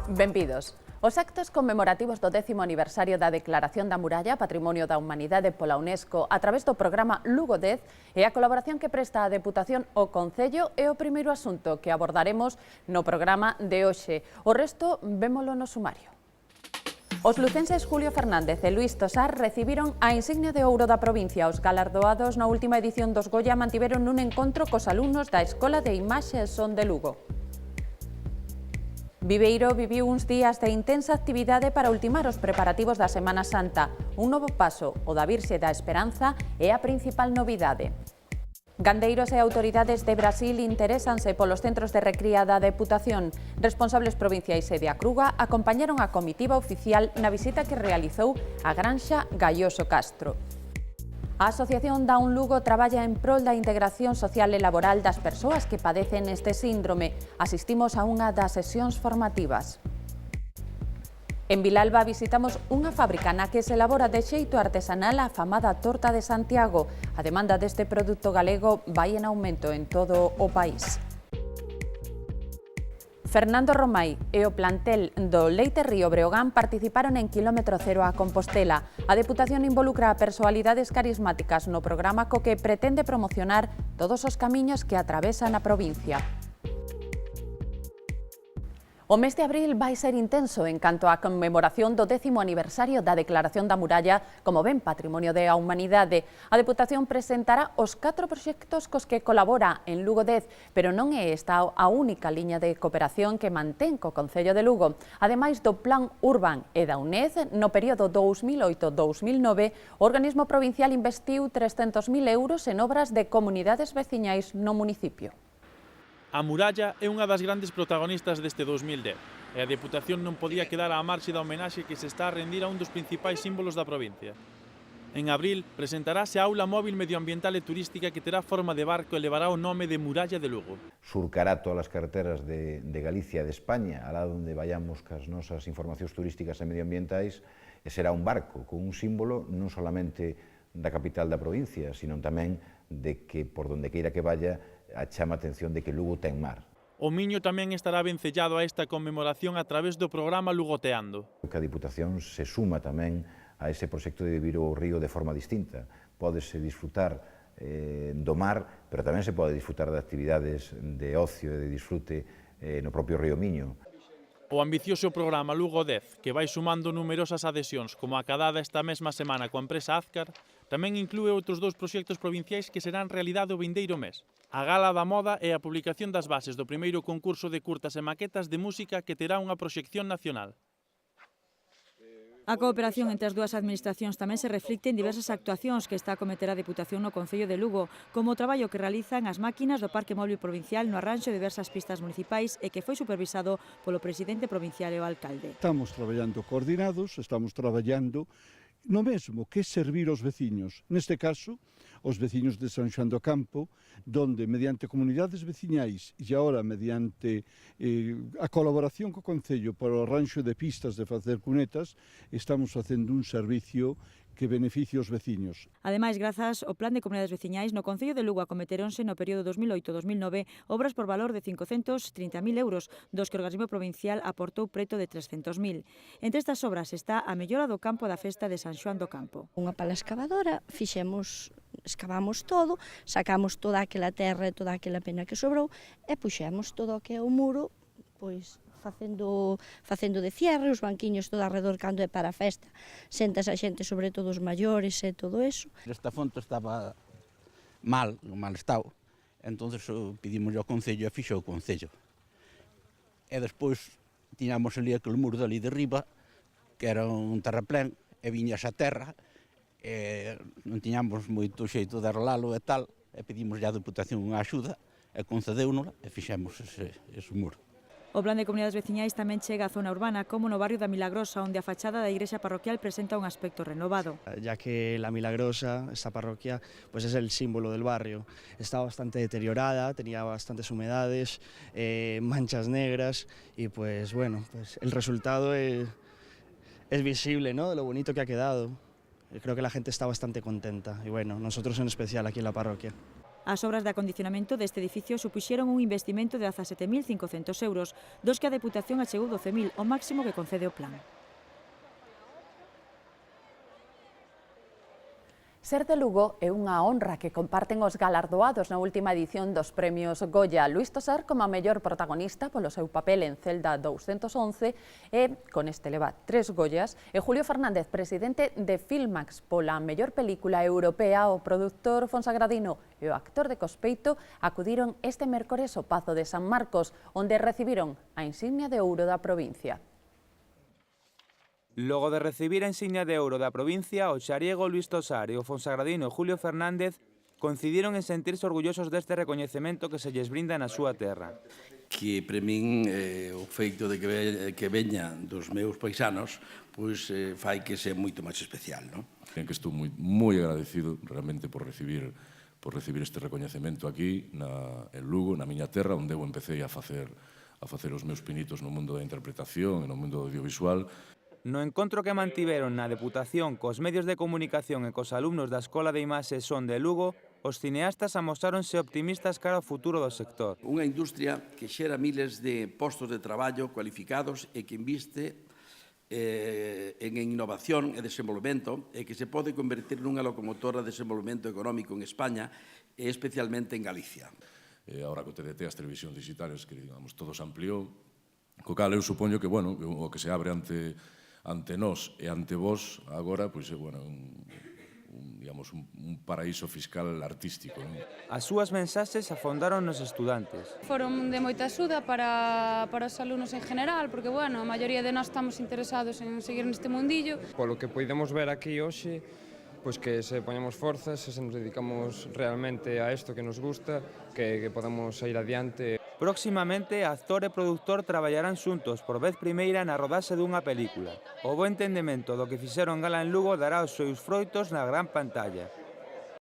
Benvidos. Os actos conmemorativos do 10º aniversario da Declaración da Muralla, Patrimonio da Humanidade pola UNESCO, a través do programa Lugo 10 e a colaboración que presta a Deputación ao Concello é o primeiro asunto que abordaremos no programa de hoxe. O resto, vémolo no sumario. Os lucenses Julio Fernández e Luís Tosar recibiron a insignia de ouro da provincia. Os galardoados na última edición dos Goya mantiveron un encontro cos alumnos da Escola de Imaxe e Son de Lugo. Viveiro viviu uns días de intensa actividade para ultimar os preparativos da Semana Santa. Un novo paso, o da Virxe da Esperanza, é a principal novidade. Gandeiros e autoridades de Brasil interésanse polos centros de recría da Deputación. Responsables provinciais e de Acruga acompañaron a comitiva oficial na visita que realizou a Granxa Gaioso Castro. A Asociación Down Lugo traballa en prol da integración social e laboral das persoas que padecen este síndrome. Asistimos a unha das sesións formativas. En Vilalba visitamos unha fábrica na que se elabora de xeito artesanal a afamada torta de Santiago. A demanda deste produto galego vai en aumento en todo o país. Fernando Romai e o plantel do Leite Río Breogán participaron en Kilómetro Cero a Compostela. A Deputación involucra a persoalidades carismáticas no programa co que pretende promocionar todos os camiños que atravesan a provincia. O mes de abril vai ser intenso en canto á conmemoración do 10º aniversario da Declaración da Muralla como ben Patrimonio da Humanidade. A Deputación presentará os 4 proxectos cos que colabora en Lugo 10, pero non é esta a única liña de cooperación que mantén co Concello de Lugo. Ademais do Plan Urban e da UNED, no período 2008-2009, o organismo provincial investiu 300.000 euros en obras de comunidades veciñais no municipio. A muralla é unha das grandes protagonistas deste 2010 e a Deputación non podía quedar á marxe da homenaxe que se está a rendir a un dos principais símbolos da provincia. En abril presentarase a aula móvil medioambiental e turística que terá forma de barco e levará o nome de Muralla de Lugo. Surcará todas as carreteras de Galicia e de España, alá onde vayamos cas nosas informacións turísticas e medioambientais, e será un barco con un símbolo non solamente da capital da provincia, sino tamén de que por donde queira que vaya chama a atención de que Lugo ten mar. O Miño tamén estará vencellado a esta conmemoración a través do programa Lugoteando. Que a Diputación se suma tamén a ese proxecto de vivir o río de forma distinta. Pódese disfrutar do mar, pero tamén se pode disfrutar de actividades de ocio e de disfrute no propio río Miño. O ambicioso programa Lugo 10, que vai sumando numerosas adhesións como a acadada esta mesma semana coa empresa Azcar, tamén inclúe outros 2 proxectos provinciais que serán realidade o vindeiro mes. A Gala da Moda e a publicación das bases do primeiro concurso de curtas e maquetas de música que terá unha proxección nacional. A cooperación entre as dúas administracións tamén se reflicte en diversas actuacións que está a cometer a Deputación no Concello de Lugo, como o traballo que realizan as máquinas do Parque Móvil Provincial no arranxo de diversas pistas municipais e que foi supervisado polo presidente provincial e o alcalde. Estamos traballando coordinados, estamos traballando no mesmo que servir aos veciños, neste caso, os veciños de San Xoán do Campo, donde mediante comunidades veciñais e agora mediante a colaboración co Concello para o arranxo de pistas de facer cunetas, estamos facendo un servicio que beneficie os veciños. Ademais, grazas ao Plan de Comunidades Veciñais, no Concello de Lugo acometeronse no período 2008-2009 obras por valor de 530.000 euros, dos que o organismo provincial aportou preto de 300.000. Entre estas obras está a mellora do campo da festa de San Xoán do Campo. Unha pala excavadora, escavamos todo, sacamos toda aquela terra e toda aquela pena que sobrou e puxemos todo o que é o muro, pois facendo de cierre, os banquiños todo alrededor cando é para a festa. Sentas a xente, sobre todo os maiores e todo eso. Esta fonte estaba mal estado, entonces pedimos ao Concello e fixo o Concello. E despois tiñamos ali aquele muro dali de riba, que era un terraplén, e viñas a terra, e non tiñamos moito xeito de arrelalo e tal, e pedimos á Deputación unha axuda, e concedeunola, e fixemos ese muro. O Plan de Comunidades Veciñais tamén chega á zona urbana, como no barrio da Milagrosa, onde a fachada da igrexa parroquial presenta un aspecto renovado. Ya que la Milagrosa, esta parroquia, pues es el símbolo del barrio. Está bastante deteriorada, tenía bastantes humedades, manchas negras y pues bueno, pues el resultado es visible, ¿no?, de lo bonito que ha quedado. Creo que la gente está bastante contenta y bueno, nosotros en especial aquí en la parroquia. As obras de acondicionamento deste edificio supuxeron un investimento de 17.500 euros, dos que a Deputación achegou 12.000, o máximo que concede o plan. Ser de Lugo é unha honra que comparten os galardoados na última edición dos premios Goya. Luís Tosar como a mellor protagonista polo seu papel en Celda 211 e con este leva 3 Goyas, e Julio Fernández, presidente de Filmax, pola mellor película europea. O produtor Fonsagradino e o actor de Cospeito acudiron este mércores ao Pazo de San Marcos, onde recibiron a insignia de ouro da provincia. Logo de recibir a insignia de ouro da provincia, o xariego Luís Tosar e o fonsagradino Julio Fernández coincidiron en sentirse orgullosos deste recoñecemento que se lles brinda na súa terra. Que para min o feito de que veña dos meus paisanos pois fai que sea moito máis especial, non? Que estou moi agradecido realmente por recibir este recoñecemento aquí en Lugo, na miña terra, onde eu empecé a facer os meus pinitos no mundo da interpretación e no mundo audiovisual. No encontro que mantiveron na Deputación cos medios de comunicación e cos alumnos da Escola de Imaxe Son de Lugo, os cineastas amostráronse optimistas cara ao futuro do sector. Unha industria que xera miles de postos de traballo cualificados e que inviste en innovación e desenvolvemento e que se pode convertir nunha locomotora de desenvolvemento económico en España e especialmente en Galicia. Agora co TDT, as televisións digitales, que digamos, todo se ampliou, co cal eu supoño que, bueno, o que se abre ante nós e ante vós agora, pois é, bueno, un paraíso fiscal artístico. As súas mensaxes afondaron nos estudantes. Foron de moita axuda para os alumnos en general, porque, bueno, a maioría de nós estamos interesados en seguir neste mundillo. Polo que podemos ver aquí hoxe, pois que se poñemos forzas, se nos dedicamos realmente a isto que nos gusta, que podamos sair adiante. Próximamente, actor e produtor traballarán xuntos por vez primeira na rodaxe dunha película. O bo entendemento do que fixeron gala en Lugo dará os seus froitos na gran pantalla.